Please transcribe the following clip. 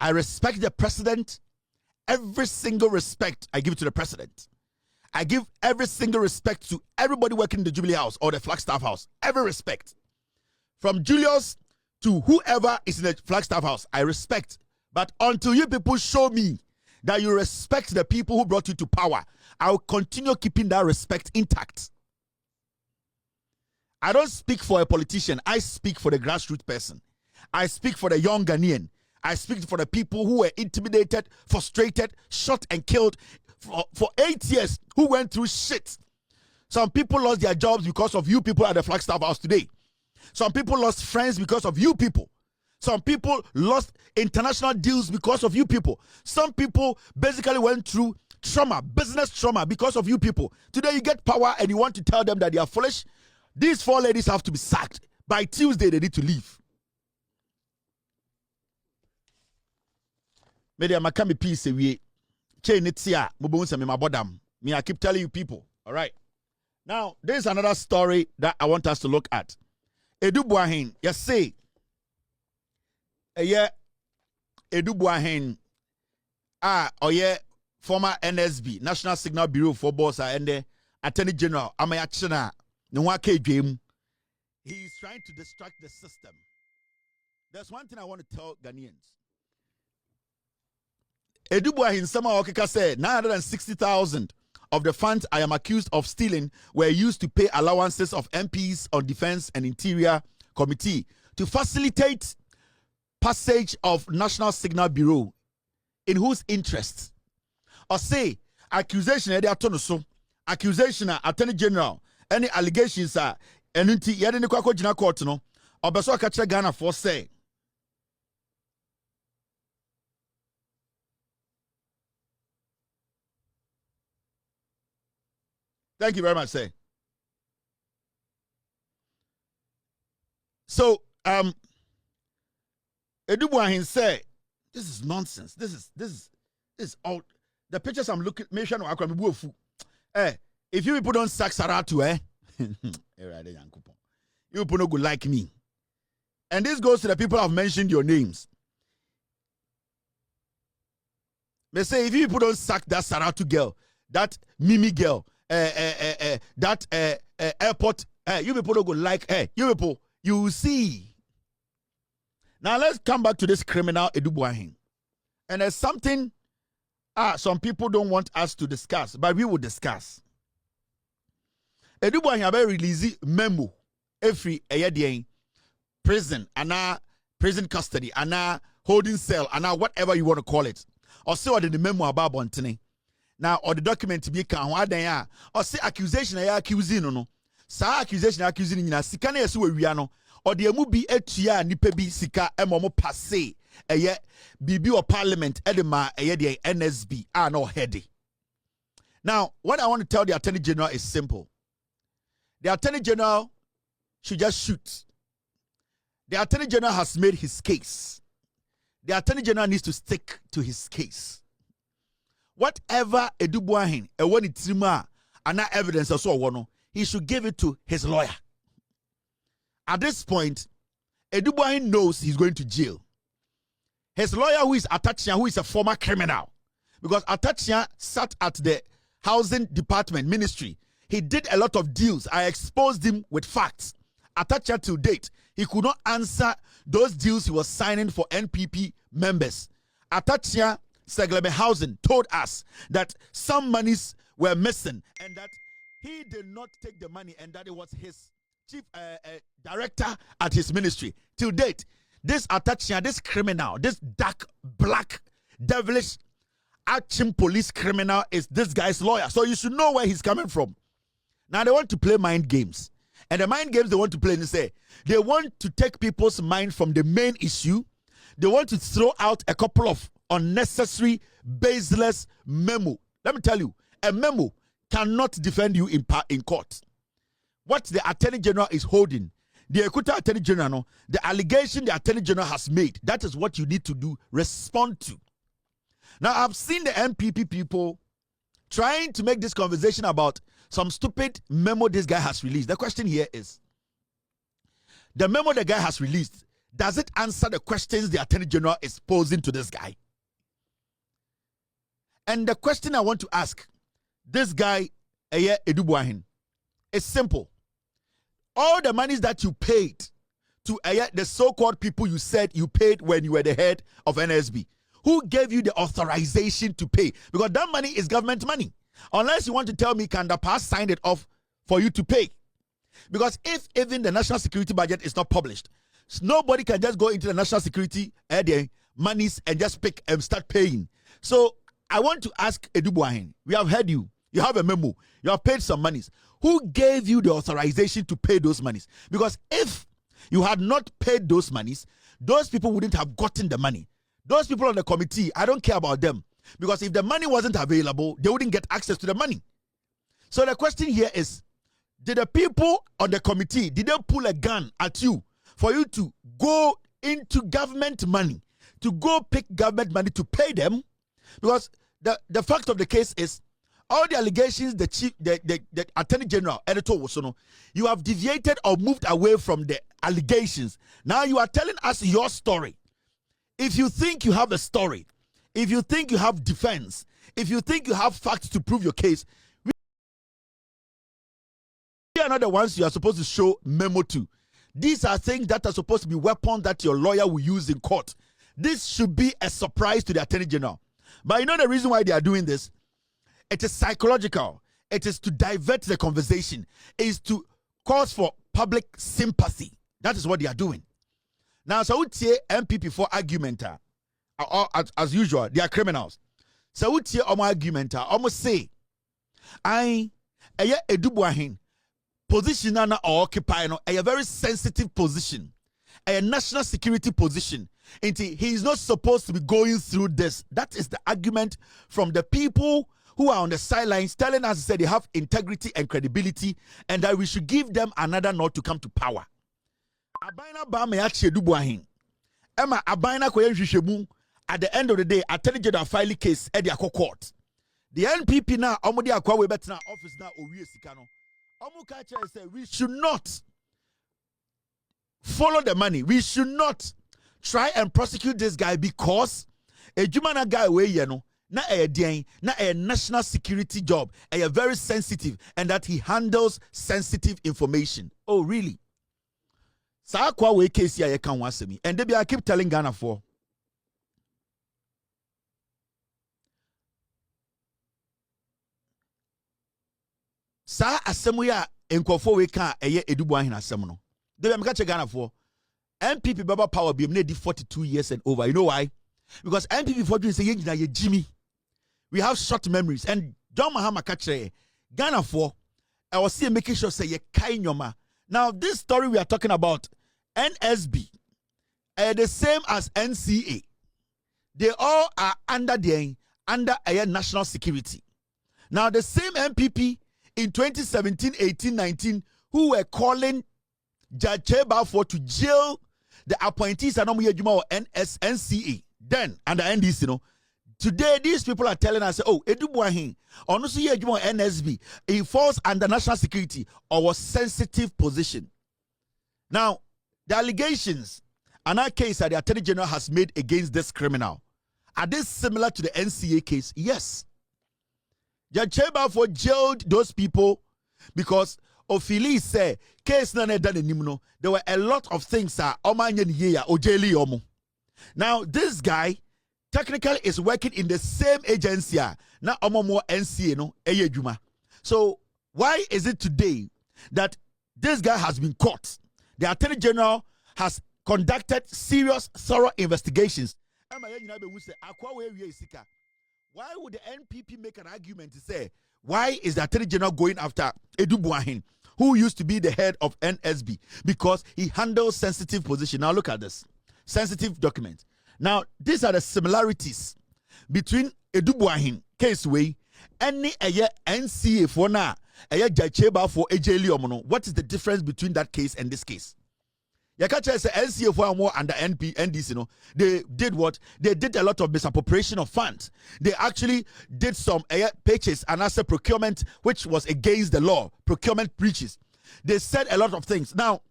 I respect the president. Every single respect I give to the president. I give every single respect to everybody working in the Jubilee House or the Flagstaff House. Every respect. From Julius to whoever is in the Flagstaff House, I respect. But until you people show me that you respect the people who brought you to power, I will continue keeping that respect intact. I don't speak for a politician. I speak for the grassroots person. I speak for the young Ghanaian. I speak for the people who were intimidated, frustrated, shot and killed for 8 years, who went through shit. Some people lost their jobs because of you people at the Flagstaff House today. Some people lost friends because of you people. Some people lost international deals because of you people. Some people basically went through trauma, business trauma because of you people. Today you get power and you want to tell them that they are foolish. These 4 ladies have to be sacked. By Tuesday, they need to leave. Media makami peace away. Chain it here. Me, I keep telling you people. All right. Now, there's another story that I want us to look at. Edu Buahin, yes, say. Yeah, Edu Buahin. Former NSB, National Signal Bureau for Boss, and the Attorney General, Amayachana, Nwake Game. He is trying to distract the system. There's one thing I want to tell Ghanaians. Edu Buahin somehow said 960,000 of the funds I am accused of stealing were used to pay allowances of MPs on Defense and Interior Committee to facilitate passage of National Signal Bureau, in whose interests? Or say accusation accusation Attorney General, any allegations are enuti yede ne kwakọ gina court no obeso ka kire Ghana for say. Thank you very much, sir. So, Edu Buahin say, this is nonsense. This is all. The pictures I'm looking, if you people don't sack Saratu, you people no good like me. And this goes to the people I've mentioned your names. They say if you people don't sack that Saratu girl, that Mimi girl, that airport, you people don't go like, you people, you see. Now let's come back to this criminal Edu Buahin. And there's something some people don't want us to discuss, but we will discuss. Edu Buahin have released memo every prison, prison custody, holding cell, whatever you want to call it. Or say what the memo about Bontene. Now, or the document to be can or say accusation accusing no. Sa accusation accusing na sikane yesu wiano or the emu bi etua nipa bi sika emomo passe bibi or parliament edema the NSB no heady. Now, what I want to tell the Attorney General is simple. The Attorney General should just shoot. The Attorney General has made his case. The Attorney General needs to stick to his case. Whatever Edu Buahin when it's and evidence or so he should give it to his lawyer. At this point, Edu Buahin knows he's going to jail. His lawyer, who is Atachia, who is a former criminal, because Atachia sat at the housing department ministry. He did a lot of deals. I exposed him with facts. Atachia to date, he could not answer those deals he was signing for NPP members. Atachia Seglebe Housing told us that some monies were missing and that he did not take the money and that it was his chief director at his ministry. Till date, this Atachia, this criminal, this dark, black, devilish, action police criminal is this guy's lawyer. So you should know where he's coming from. Now they want to play mind games. And the mind games they want to play, they want to take people's mind from the main issue. They want to throw out a couple of unnecessary, baseless memo. Let me tell you, a memo cannot defend you in court. What the Attorney General is holding, the Ekuta Attorney General, the allegation the Attorney General has made, that is what you need to do, respond to. Now, I've seen the MPP people trying to make this conversation about some stupid memo this guy has released. The question here is, the memo the guy has released, does it answer the questions the Attorney General is posing to this guy? And the question I want to ask this guy, Ayeka Edubuahin, is simple. All the monies that you paid to the so-called people you said you paid when you were the head of NSB, who gave you the authorization to pay? Because that money is government money. Unless you want to tell me Kanda Pass signed it off for you to pay. Because if even the national security budget is not published, nobody can just go into the national security monies and just pick and start paying. So I want to ask Edubuahin, we have heard you. You have a memo. You have paid some monies. Who gave you the authorization to pay those monies? Because if you had not paid those monies, those people wouldn't have gotten the money. Those people on the committee, I don't care about them. Because if the money wasn't available, they wouldn't get access to the money. So the question here is, did the people on the committee, did they pull a gun at you for you to go into government money, to go pick government money to pay them? Because the fact of the case is, all the allegations the Attorney General, Editor Wosono, you have deviated or moved away from the allegations. Now you are telling us your story. If you think you have a story, if you think you have defense, if you think you have facts to prove your case, we are not the ones you are supposed to show memo to. These are things that are supposed to be weapons that your lawyer will use in court. This should be a surprise to the Attorney General. But you know the reason why they are doing this? It is psychological. It is to divert the conversation. It is to cause for public sympathy. That is what they are doing. Now, so we say MPP for argument, as usual, they are criminals. So we say argument, almost say, Ayeka Edubuahin position na occupy no a very sensitive position, a national security position. And he is not supposed to be going through this. That is the argument from the people who are on the sidelines telling us that they have integrity and credibility and that we should give them another nod to come to power. Abaina ba me ache Edubuahin. Emma abaina ko yenhwehwemu at the end of the day Attorney General file case at the court. The NPP now omodi akwa we betena office na owie sika no. Omo ka che say we should not follow the money. We should not try and prosecute this guy because a Jumana guy way you know na a national security job, a very sensitive, and that he handles sensitive information. Oh, really? Sa kwa we case ya can wase me. And I keep telling Ghana for. Sa asemu ya enkofo we kan eye Edubuahin asemu no. Debi ameka che Ghana for. MPP Baba Power be made 42 years and over. You know why? Because MPP for doing say ye Jimmy. We have short memories. And John Mahama Katre, Ghana for, I was seeing making sure say ye kainyoma. Now, this story we are talking about, NSB, the same as NCA. They all are under a national security. Now, the same MPP in 2017, 18, 19, who were calling Judge Cheba for to jail the appointees and NCA, then under NDC, you know. Today, these people are telling us, oh, Edubuahin, honestly, NSB, he falls under national security or a sensitive position. Now, the allegations and our case that the Attorney General has made against this criminal, are they similar to the NCA case? Yes. Judge Cheba for jailed those people because Ophili said, case na done nimno. There were a lot of things now, this guy technically is working in the same agency na omomo NCA no ejuma. So why is it today that this guy has been caught? The Attorney General has conducted serious, thorough investigations. Why would the NPP make an argument to say, why is the Attorney General going after Edubuahin, who used to be the head of NSB? Because he handles sensitive position. Now look at this. Sensitive document. Now, these are the similarities between Edubuahin case way any NCA for now, Jacheba for Ejeli. What is the difference between that case and this case? Yakacha say NCA for more under NDC, you know, they did what? They did a lot of misappropriation of funds. They actually did some purchase and asset procurement, which was against the law, procurement breaches. They said a lot of things. Now,